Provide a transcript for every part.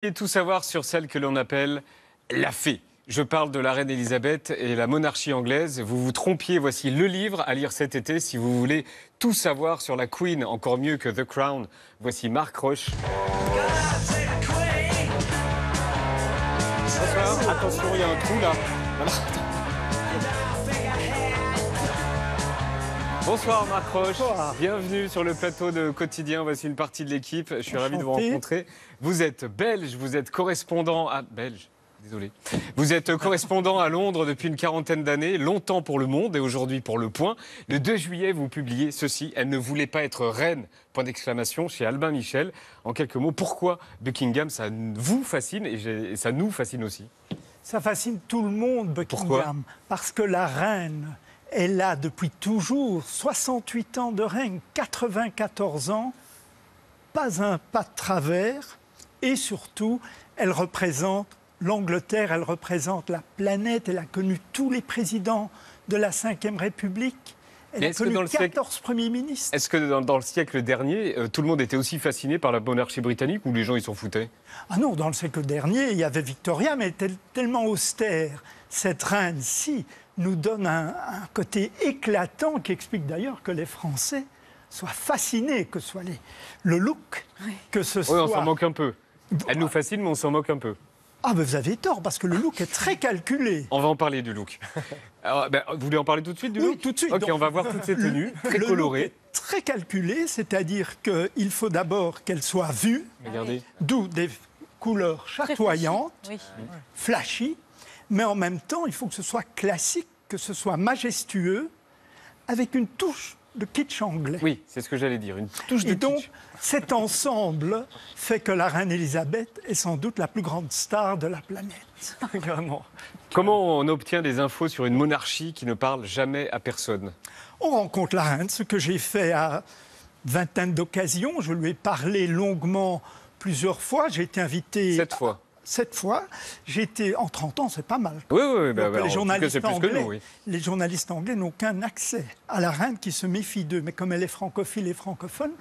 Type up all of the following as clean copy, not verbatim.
Et tout savoir sur celle que l'on appelle la fée. Je parle de la reine Elisabeth et la monarchie anglaise. Vous vous trompiez, voici le livre à lire cet été si vous voulez tout savoir sur la Queen, encore mieux que The Crown. Voici Marc Roche. Bonsoir. Attention, il y a un trou là. Voilà. Bonsoir Marc Roche, bienvenue sur le plateau de Quotidien, voici une partie de l'équipe, je suis ravi de vous rencontrer. Vous êtes belge, vous êtes correspondant à... Belge, désolé. Vous êtes correspondant à Londres depuis une quarantaine d'années, longtemps pour Le Monde et aujourd'hui pour Le Point. Le 2 juillet, vous publiez ceci, elle ne voulait pas être reine, point d'exclamation, chez Albin Michel. En quelques mots, pourquoi Buckingham, ça vous fascine et ça nous fascine aussi? Ça fascine tout le monde, Buckingham. Pourquoi? Parce que la reine... Elle a depuis toujours 68 ans de règne, 94 ans, pas un pas de travers, et surtout, elle représente l'Angleterre, elle représente la planète, elle a connu tous les présidents de la Ve République, elle a connu 14 premiers ministres. Est-ce que dans le siècle dernier, tout le monde était aussi fasciné par la monarchie britannique ou les gens ils s'en foutaient? Ah non, dans le siècle dernier, il y avait Victoria, mais elle était tellement austère. Cette reine-ci nous donne un côté éclatant qui explique d'ailleurs que les Français soient fascinés, que ce soit le look, que ce soit... Oui, on s'en moque un peu. Elle nous fascine, mais on s'en moque un peu. Ah, mais vous avez tort, parce que le look est très calculé. On va en parler du look. Alors, vous voulez en parler tout de suite du look? Oui, tout de suite. Ok, Donc, on va voir toutes ces tenues, très colorées. Le look est très calculé, c'est-à-dire qu'il faut d'abord qu'elle soit vue, regardez, d'où des couleurs chatoyantes, flashy, mais en même temps, il faut que ce soit classique, que ce soit majestueux, avec une touche de kitsch anglais. Oui, c'est ce que j'allais dire, une touche de kitsch. Et donc, kitsch. cet ensemble fait que la reine Elisabeth est sans doute la plus grande star de la planète. Vraiment. Comment on obtient des infos sur une monarchie qui ne parle jamais à personne? On rencontre la reine, ce que j'ai fait à vingtaine d'occasions. Je lui ai parlé longuement plusieurs fois. J'ai été invité... 7 fois. 7 fois. J'ai été en 30 ans, c'est pas mal. Oui, les journalistes anglais n'ont aucun accès à la reine qui se méfie d'eux. Mais comme elle est francophile et francophone,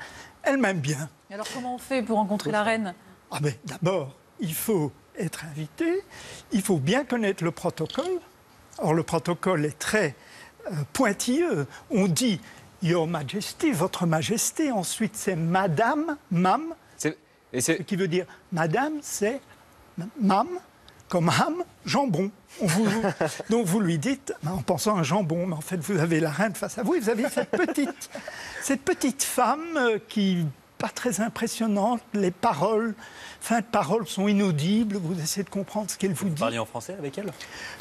elle m'aime bien. Et alors comment on fait pour rencontrer la reine? Ah ben, d'abord, il faut être invité, il faut bien connaître le protocole. Or, le protocole est très pointilleux. On dit « Your Majesty », « Votre Majesté ». Ensuite, c'est « Madame »,« Mam ». Ce qui veut dire « Madame », c'est « Mam », comme ham, jambon. Donc vous lui dites, en pensant à un jambon, mais en fait vous avez la reine face à vous, et vous avez cette petite femme qui pas très impressionnante, les paroles, fin de paroles sont inaudibles, vous essayez de comprendre ce qu'elle vous dit. Vous parlez en français avec elle?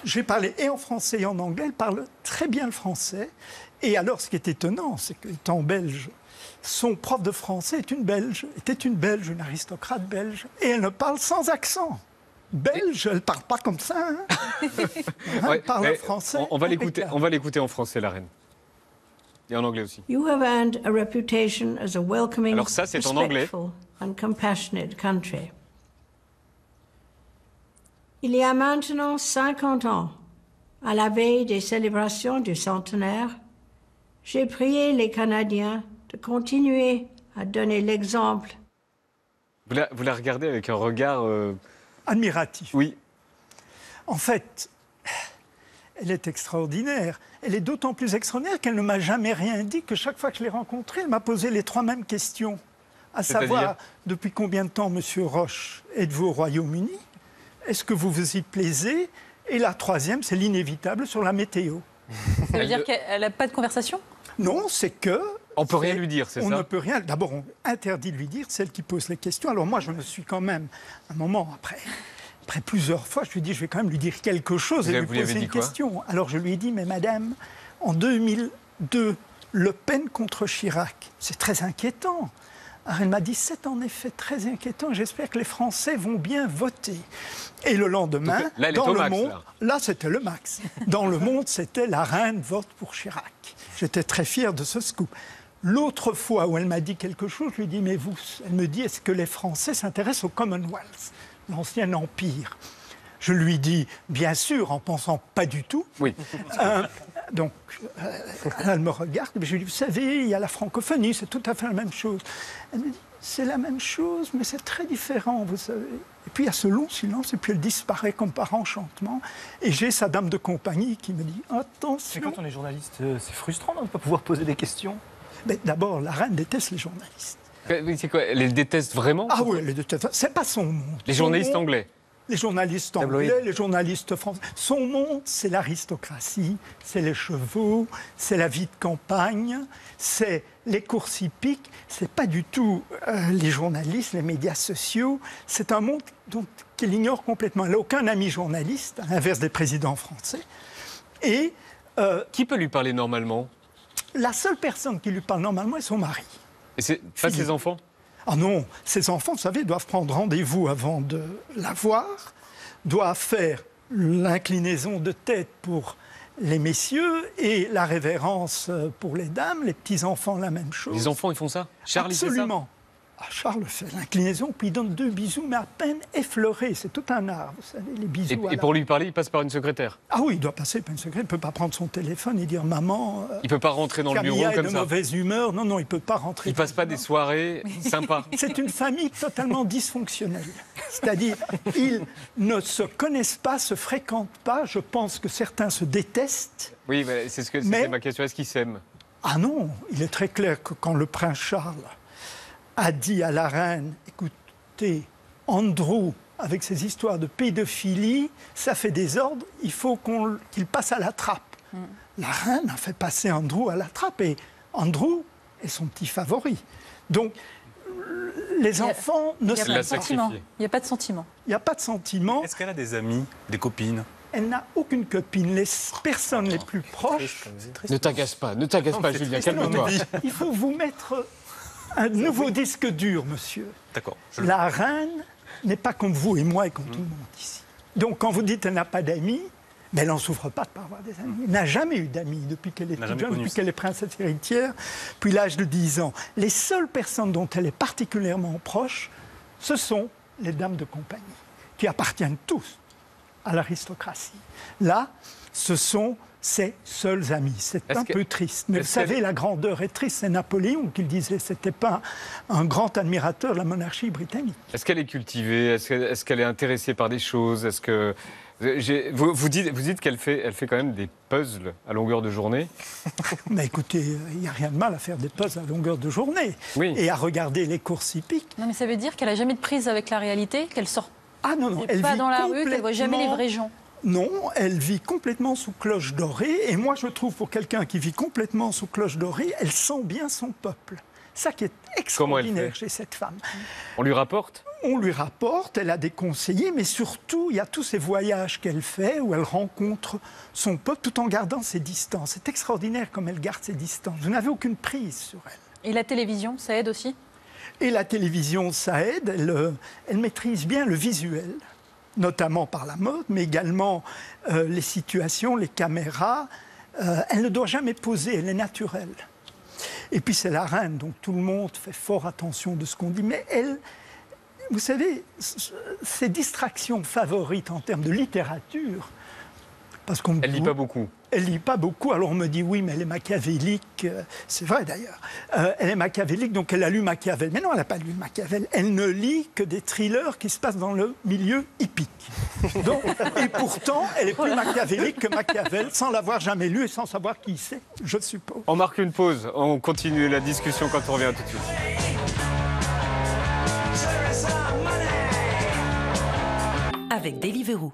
J'ai parlé et en français et en anglais, elle parle très bien le français. Et alors ce qui est étonnant, c'est qu'étant belge, son prof de français était une belge, une aristocrate belge, et elle ne parle sans accent. Belge, elle ne parle pas comme ça. Elle parle français. On va l'écouter en français, la reine. Et en anglais aussi. You have earned a reputation as a welcoming, alors ça, c'est en anglais. respectful and compassionate country. Il y a maintenant 50 ans, à la veille des célébrations du centenaire, j'ai prié les Canadiens de continuer à donner l'exemple. Vous la regardez avec un regard... admiratif. Oui. En fait, elle est extraordinaire. Elle est d'autant plus extraordinaire qu'elle ne m'a jamais rien dit, que chaque fois que je l'ai rencontrée, elle m'a posé les 3 mêmes questions. À savoir, depuis combien de temps, Monsieur Roche, êtes-vous au Royaume-Uni? Est-ce que vous vous y plaisez? Et la 3e, c'est l'inévitable sur la météo. Ça veut dire qu'elle n'a pas de conversation? Non, c'est que... On ne peut rien lui dire, c'est ça? On ne peut rien. D'abord, on interdit de lui dire, celle qui pose les questions. Alors moi, je me suis quand même, un moment après plusieurs fois, je lui ai dit, je vais quand même lui dire quelque chose et lui poser une question. Alors je lui ai dit, mais madame, en 2002, Le Pen contre Chirac, c'est très inquiétant. Alors elle m'a dit, c'est en effet très inquiétant, j'espère que les Français vont bien voter. Et le lendemain, donc, là, dans Le Monde, là c'était le max. Dans Le Monde, c'était la reine vote pour Chirac. J'étais très fier de ce scoop. L'autre fois où elle m'a dit quelque chose, je lui ai dit, mais vous, elle me dit, est-ce que les Français s'intéressent au Commonwealth, l'ancien empire? Je lui dis, bien sûr, en pensant pas du tout. Oui. Donc, elle me regarde, et je lui dis, vous savez, il y a la francophonie, c'est tout à fait la même chose. Elle me dit, c'est la même chose, mais c'est très différent, vous savez. Et puis il y a ce long silence, et puis elle disparaît comme par enchantement. Et j'ai sa dame de compagnie qui me dit « Attention !» C'est quand on est journaliste, c'est frustrant de ne pas pouvoir poser des questions. Mais d'abord, la reine déteste les journalistes. Mais c'est quoi? Elle les déteste vraiment? Ah oui, elle les déteste. C'est pas son monde. Les Son journalistes monde, anglais? Les journalistes anglais, les journalistes français. Son monde, c'est l'aristocratie, c'est les chevaux, c'est la vie de campagne, c'est les courses hippiques. C'est pas du tout les journalistes, les médias sociaux. C'est un monde qu'elle ignore complètement. Elle n'a aucun ami journaliste, à l'inverse des présidents français. Et qui peut lui parler normalement? La seule personne qui lui parle normalement est son mari. Et c'est pas ses enfants? Ah non, ces enfants, vous savez, doivent prendre rendez-vous avant de la voir, doivent faire l'inclinaison de tête pour les messieurs et la révérence pour les dames, les petits-enfants, la même chose. Les enfants, ils font ça? Charles, Absolument. Ah, Charles fait l'inclinaison, puis il donne 2 bisous, mais à peine effleurés. C'est tout un art, vous savez, les bisous. Et pour lui parler, il passe par une secrétaire? Ah oui, il doit passer par une secrétaire. Il ne peut pas prendre son téléphone et dire « Maman, il ne peut pas rentrer dans le bureau Camilla est comme de ça? mauvaise humeur. » Non, non, il ne peut pas rentrer. Il ne passe pas des soirées sympas? C'est une famille totalement dysfonctionnelle. C'est-à-dire, ils ne se connaissent pas, se fréquentent pas. Je pense que certains se détestent. Oui, c'était ma question. Est-ce qu'ils s'aiment? Ah non, il est très clair que quand le prince Charles a dit à la reine, écoutez, Andrew, avec ses histoires de pédophilie, ça fait désordre, il faut qu'il passe à la trappe. La reine a fait passer Andrew à la trappe et Andrew est son petit favori. Donc, les enfants ne Il s'aiment n'y a, pas. Il n'y a pas de sentiment. Il n'y a pas de sentiment. Est-ce qu'elle a des amis, des copines? Elle n'a aucune copine. Les personnes les plus proches... Ne t'agace pas, Julien, calme-toi. Il faut vous mettre un nouveau disque dur, monsieur. D'accord. La reine n'est pas comme vous et moi et comme tout le monde ici. Donc, quand vous dites qu'elle n'a pas d'amis, mais elle n'en souffre pas de ne pas avoir des amis. Elle n'a jamais eu d'amis depuis qu'elle est toute jeune, depuis qu'elle est princesse héritière, puis l'âge de 10 ans. Les seules personnes dont elle est particulièrement proche, ce sont les dames de compagnie, qui appartiennent tous à l'aristocratie. Là, ce sont ses seuls amis. C'est un peu triste. Mais vous savez, la grandeur est triste. C'est Napoléon qui le disait. Ce n'était pas un grand admirateur de la monarchie britannique. Est-ce qu'elle est cultivée? Est-ce qu'elle est intéressée par des choses? Est-ce que... Vous dites qu'elle fait quand même des puzzles à longueur de journée. Mais écoutez, il n'y a rien de mal à faire des puzzles à longueur de journée. Oui. Et à regarder les courses hippiques. Non, mais ça veut dire qu'elle n'a jamais de prise avec la réalité, qu'elle sort elle pas vit dans la rue, qu'elle ne voit jamais les vrais gens. Non, elle vit complètement sous cloche dorée. Et moi, je trouve, pour quelqu'un qui vit complètement sous cloche dorée, elle sent bien son peuple. Ça qui est extraordinaire chez cette femme. On lui rapporte? On lui rapporte, elle a des conseillers, mais surtout, il y a tous ces voyages qu'elle fait où elle rencontre son peuple tout en gardant ses distances. C'est extraordinaire comme elle garde ses distances. Vous n'avez aucune prise sur elle. Et la télévision, ça aide aussi? Et la télévision, ça aide. Elle maîtrise bien le visuel, notamment par la mode, mais également les situations, les caméras. Elle ne doit jamais poser, elle est naturelle. Et puis c'est la reine, donc tout le monde fait fort attention de ce qu'on dit. Mais elle, vous savez, ses distractions favorites en termes de littérature, parce qu'on elle lit pas beaucoup. Elle lit pas beaucoup, alors on me dit oui, mais elle est machiavélique. C'est vrai d'ailleurs. Elle est machiavélique, donc elle a lu Machiavel. Mais non, elle n'a pas lu Machiavel. Elle ne lit que des thrillers qui se passent dans le milieu hippique. Donc, et pourtant, elle est plus machiavélique que Machiavel, sans l'avoir jamais lu et sans savoir qui c'est, je suppose. On marque une pause. On continue la discussion quand on revient tout de suite. Avec Deliveroo.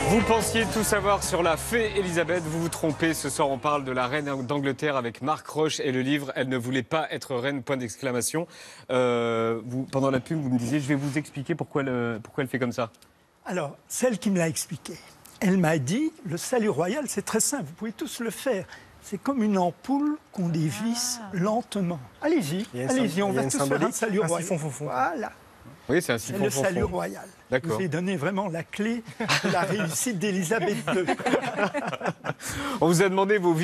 Vous pensiez tout savoir sur la fée Elisabeth, vous vous trompez. Ce soir, on parle de la reine d'Angleterre avec Marc Roche et le livre « Elle ne voulait pas être reine », point d'exclamation. Pendant la pub, vous me disiez, je vais vous expliquer pourquoi elle fait comme ça. Alors, celle qui me l'a expliqué, elle m'a dit, le salut royal, c'est très simple, vous pouvez tous le faire. C'est comme une ampoule qu'on dévisse lentement. Allez-y, on va tous faire un salut royal. Voilà. Oui, c'est un siphon. C'est le salut royal. D'accord. Vous avez donné vraiment la clé de la réussite d'Élisabeth II. On vous a demandé vos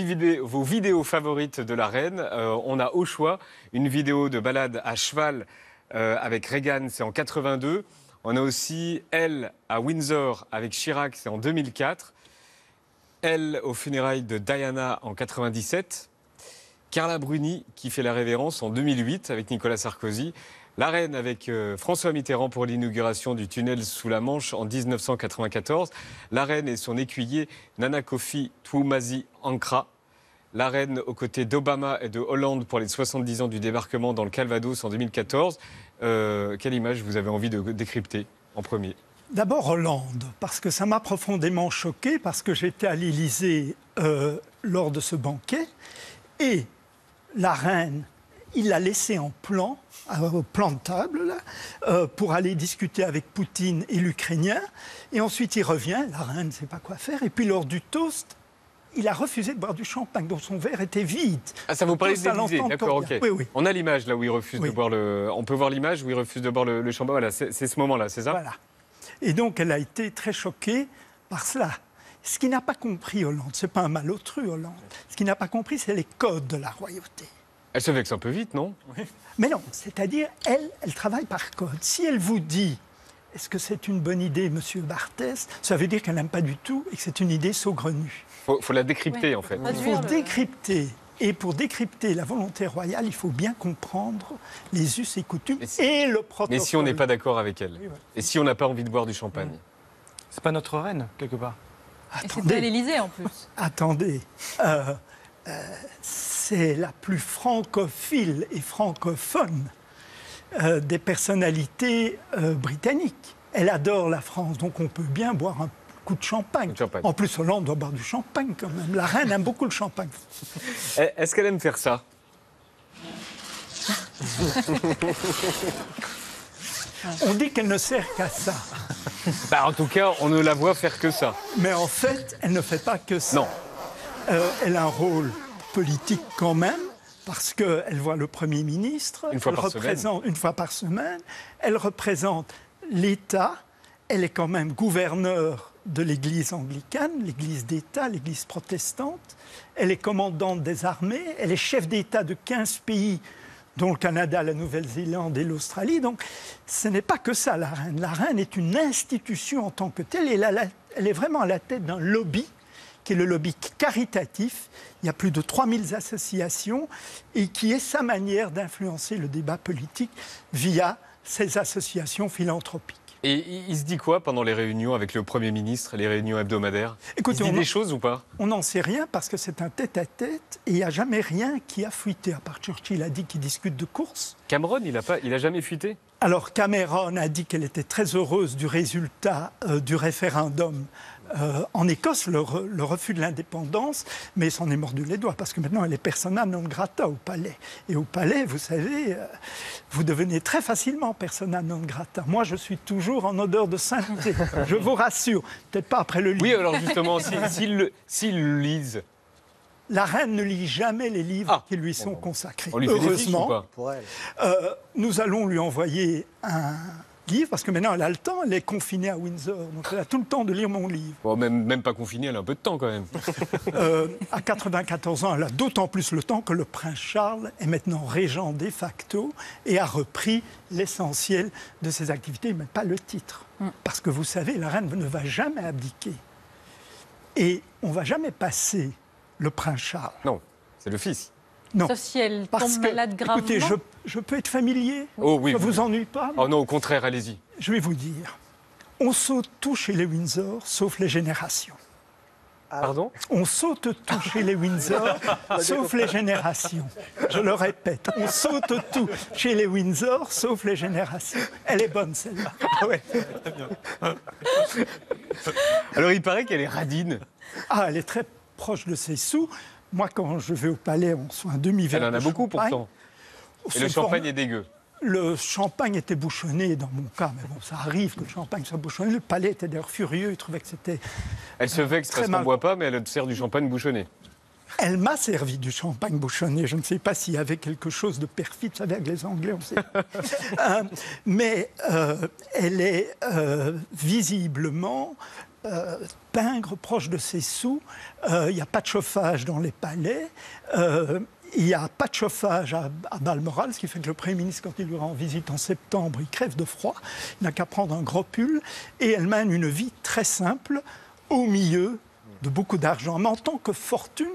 vidéos favorites de la reine. On a au choix une vidéo de balade à cheval avec Reagan, c'est en 82. On a aussi elle à Windsor avec Chirac, c'est en 2004. elle, aux funérailles de Diana en 97. Carla Bruni, qui fait la révérence en 2008 avec Nicolas Sarkozy. La reine avec François Mitterrand pour l'inauguration du tunnel sous la Manche en 1994. La reine et son écuyer Nana Kofi Twumasi Ankra. La reine aux côtés d'Obama et de Hollande pour les 70 ans du débarquement dans le Calvados en 2014. Quelle image vous avez envie de décrypter en premier? D'abord Hollande, parce que ça m'a profondément choqué, parce que j'étais à l'Élysée lors de ce banquet, et la reine, il l'a laissée en plan, au plan de table, là, pour aller discuter avec Poutine et l'Ukrainien, et ensuite il revient, la reine ne sait pas quoi faire, et puis lors du toast, il a refusé de boire du champagne, dont son verre était vide. Ah, ça vous parlait de l'Élysée, d'accord, ok. Oui, oui. On a l'image là où il refuse de boire le... On peut voir l'image où il refuse de boire le champagne, voilà, c'est ce moment-là, c'est ça? Voilà. Et donc, elle a été très choquée par cela. Ce qu'il n'a pas compris, Hollande, ce n'est pas un malotru, Hollande. Ce qu'il n'a pas compris, c'est les codes de la royauté. Elle se vexe un peu vite, non? Mais non, c'est-à-dire, elle travaille par code. Si elle vous dit, est-ce que c'est une bonne idée, monsieur Barthès, ça veut dire qu'elle n'aime pas du tout et que c'est une idée saugrenue. Faut la décrypter, en fait. Il faut décrypter. Et pour décrypter la volonté royale, il faut bien comprendre les us et coutumes et le protocole. Mais si on n'est pas d'accord avec elle, Oui, ouais. et si on n'a pas envie de boire du champagne, C'est pas notre reine, quelque part. Et c'était à l'Élysée en plus. Attendez, c'est la plus francophile et francophone des personnalités britanniques. Elle adore la France, donc on peut bien boire un coup de champagne. En plus, Hollande doit boire du champagne quand même. La reine aime beaucoup le champagne. Est-ce qu'elle aime faire ça? On dit qu'elle ne sert qu'à ça. Bah, en tout cas, on ne la voit faire que ça. Mais en fait, elle ne fait pas que ça. Non. Elle a un rôle politique quand même, parce qu'elle voit le Premier ministre. Une fois par semaine. Elle représente l'État. Elle est quand même gouverneure de l'Église anglicane, l'Église d'État, l'Église protestante. Elle est commandante des armées. Elle est chef d'État de 15 pays, dont le Canada, la Nouvelle-Zélande et l'Australie. Donc, ce n'est pas que ça, la reine. La reine est une institution en tant que telle. Et elle est vraiment à la tête d'un lobby, qui est le lobby caritatif. Il y a plus de 3000 associations et qui est sa manière d'influencer le débat politique via ces associations philanthropiques. Et il se dit quoi pendant les réunions avec le Premier ministre, les réunions hebdomadaires? Écoutez, il se dit des choses ou pas? On n'en sait rien parce que c'est un tête-à-tête et il n'y a jamais rien qui a fuité. À part Churchill a dit qu'il discute de course. Cameron, il a jamais fuité? Alors Cameron a dit qu'elle était très heureuse du résultat du référendum en Écosse, le refus de l'indépendance, mais s'en est mordu les doigts parce que maintenant elle est persona non grata au palais. Et au palais, vous savez, vous devenez très facilement persona non grata. Moi, je suis toujours en odeur de sainteté, je vous rassure. Peut-être pas après le livre. Oui, alors justement, s'ils le lisent. La reine ne lit jamais les livres qui lui sont consacrés. On lui fait des fiches ou pas? Pour elle. Nous allons lui envoyer un livre, parce que maintenant elle a le temps, elle est confinée à Windsor, donc elle a tout le temps de lire mon livre. Bon, même pas confinée, elle a un peu de temps quand même. À 94 ans, elle a d'autant plus le temps que le prince Charles est maintenant régent de facto et a repris l'essentiel de ses activités, mais pas le titre. Parce que vous savez, la reine ne va jamais abdiquer. Et on ne va jamais passer le prince Charles. Non, c'est le fils. Non. Sauf si elle Parce tombe que, malade gravement. écoutez, je peux être familier. Oh oui. Ça vous ennuie pas? Oh non, au contraire, allez-y. Je vais vous dire. On saute tout chez les Windsor, sauf les générations. Pardon? On saute tout chez les Windsor, sauf les générations. Je le répète, on saute tout chez les Windsor, sauf les générations. Elle est bonne, celle-là. Ouais. Alors, il paraît qu'elle est radine. Ah, elle est très proche de ses sous. Moi, quand je vais au palais, on reçoit un demi-verre. Elle en a beaucoup, pourtant. Et le champagne est dégueu. Le champagne était bouchonné dans mon cas, mais bon, ça arrive que le champagne soit bouchonné. Le palais était d'ailleurs furieux, il trouvait que c'était... Elle se vexe parce qu'on ne boit pas, mais elle te sert du champagne bouchonné. Elle m'a servi du champagne bouchonné. Je ne sais pas s'il y avait quelque chose de perfide, vous savez, avec les Anglais, on sait. Mais elle est visiblement pingre, proche de ses sous. Il n'y a pas de chauffage dans les palais. Il n'y a pas de chauffage à Balmoral, ce qui fait que le Premier ministre, quand il lui rend visite en septembre, il crève de froid. Il n'a qu'à prendre un gros pull. Et elle mène une vie très simple au milieu de beaucoup d'argent. Mais en tant que fortune,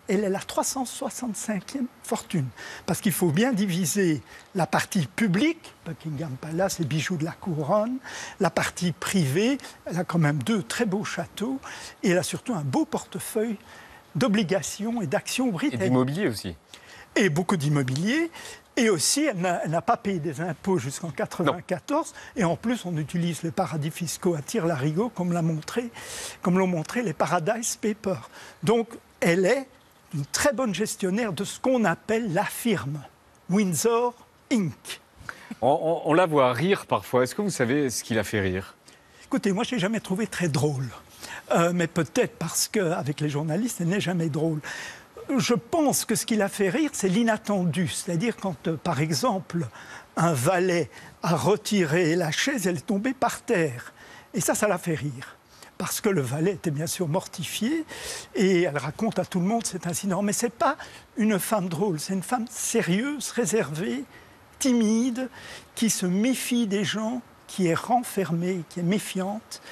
elle est la 365e fortune. Parce qu'il faut bien diviser la partie publique, Buckingham Palace, les bijoux de la couronne, la partie privée, elle a quand même 2 très beaux châteaux, et elle a surtout un beau portefeuille d'obligations et d'actions Et britanniques. d'immobilier aussi. Et beaucoup d'immobilier. Et aussi, elle n'a pas payé des impôts jusqu'en 1994. Et en plus, on utilise les paradis fiscaux à tire-larigot, comme l'ont montré les Paradise Papers. Donc, elle est une très bonne gestionnaire de ce qu'on appelle la firme Windsor Inc. On la voit rire parfois. Est-ce que vous savez ce qui la fait rire? Écoutez, moi, je ne l'ai jamais trouvé très drôle. Mais peut-être parce qu'avec les journalistes, elle n'est jamais drôle. Je pense que ce qui l'a fait rire, c'est l'inattendu. C'est-à-dire quand, par exemple, un valet a retiré la chaise, elle est tombée par terre. Et ça l'a fait rire. Parce que le valet était bien sûr mortifié. Et elle raconte à tout le monde cet incident. Mais ce n'est pas une femme drôle, c'est une femme sérieuse, réservée, timide, qui se méfie des gens, qui est renfermée, qui est méfiante,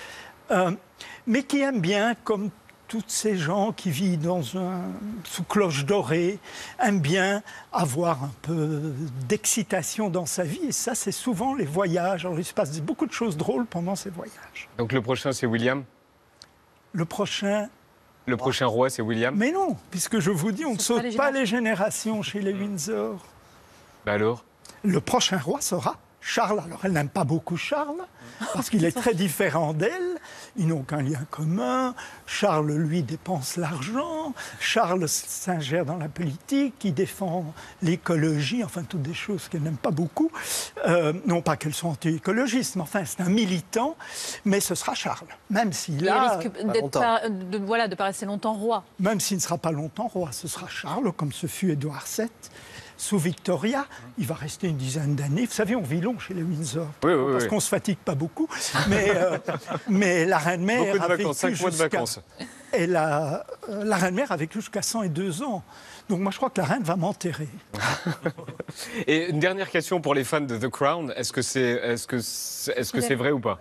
mais qui aime bien, comme tous ces gens qui vivent sous cloche dorée, aiment bien avoir un peu d'excitation dans sa vie. Et ça, c'est souvent les voyages. Alors, il se passe beaucoup de choses drôles pendant ces voyages. Donc le prochain, c'est William? Le prochain roi, c'est William? Mais non, puisque je vous dis, on ne saute pas les générations chez les Windsor. Bah alors? Le prochain roi sera Charles. Alors, elle n'aime pas beaucoup Charles, parce qu'il est très différent d'elle. Ils n'ont qu'un lien commun. Charles, lui, dépense l'argent. Charles s'ingère dans la politique. Il défend l'écologie. Enfin, toutes des choses qu'elle n'aime pas beaucoup. Non pas qu'elles sont anti-écologistes, mais enfin, c'est un militant. Mais ce sera Charles. Même s'il Il a... risque de passer longtemps roi. Même s'il ne sera pas longtemps roi. Ce sera Charles, comme ce fut Édouard VII. Sous Victoria, il va rester une dizaine d'années. Vous savez, on vit long chez les Windsor, parce qu'on ne se fatigue pas beaucoup. Mais la reine-mère beaucoup de a vacances, 5 vécu mois de vacances. la reine-mère a vécu jusqu'à 102 ans. Donc moi, je crois que la reine va m'enterrer. Et une dernière question pour les fans de The Crown. Est-ce que c'est vrai ou pas?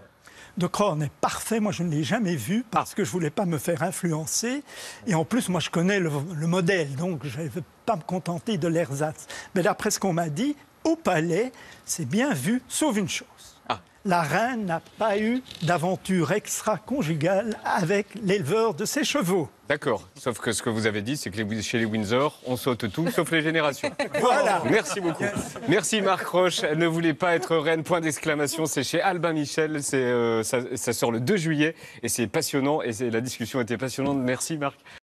The Crown est parfait. Moi, je ne l'ai jamais vu parce que je ne voulais pas me faire influencer. Et en plus, moi, je connais le modèle, donc je ne vais pas me contenter de l'ersatz. Mais d'après ce qu'on m'a dit, au palais, c'est bien vu, sauf une chose. La reine n'a pas eu d'aventure extra-conjugale avec l'éleveur de ses chevaux. D'accord. Sauf que ce que vous avez dit, c'est que chez les Windsor, on saute tout, sauf les générations. Voilà. Merci beaucoup. Merci Marc Roche. Elle ne voulait pas être reine, point d'exclamation. C'est chez Albin Michel. Ça sort le 2 juillet et c'est passionnant. Et la discussion était passionnante. Merci Marc.